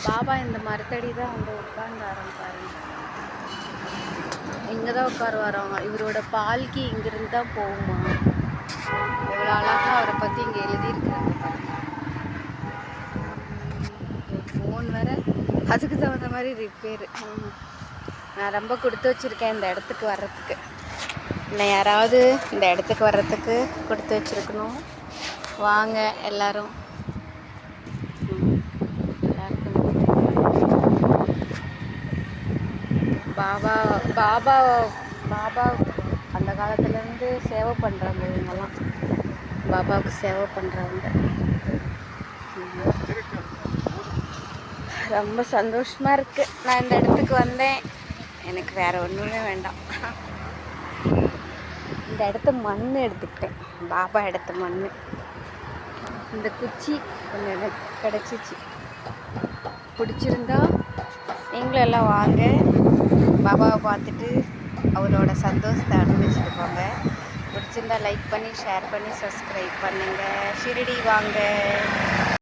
பாபா இந்த மரத்தடி தான் வந்து உட்கார்ந்தாரம் பாருங்க. இங்கே தான் உட்காருவாராம். இவரோட பால்கி இங்கிருந்து தான் போகுமா. எவ்வளோ அழகாக அவரை பற்றி இங்கே எழுதியிருக்கிறாங்க பாருங்க. ஃபோன் வேற அதுக்கு தகுந்த மாதிரி ரிப்பேரு. நான் ரொம்ப கொடுத்து வச்சுருக்கேன் இந்த இடத்துக்கு வர்றதுக்கு. இன்னும் யாராவது இந்த இடத்துக்கு வர்றதுக்கு கொடுத்து வச்சுருக்கணும். வாங்க எல்லாரும். பாபா பாபா பாபா அந்த காலத்துலேருந்து சேவை பண்ணுறாங்க இவங்கெல்லாம். பாபாவுக்கு சேவை பண்ணுறவங்க. ரொம்ப சந்தோஷமாக இருக்குது. நான் இந்த இடத்துக்கு வந்தேன். எனக்கு வேறு ஒன்றுமே வேண்டாம். இந்த இடத்த மண் எடுத்துக்கிட்டேன். பாபா இடத்த மண். இந்த குச்சி கொஞ்சம் எனக்கு கிடச்சிச்சு. பிடிச்சிருந்தா நீங்களும் எல்லாம் வாங்க. பாபாவை பார்த்துட்டு அவரோட சந்தோஷத்தை அனுபவிச்சுட்டு போங்க. பிடிச்சிருந்தா லைக் பண்ணி ஷேர் பண்ணி சப்ஸ்கிரைப் பண்ணுங்கள். ஷிரடி வாங்க.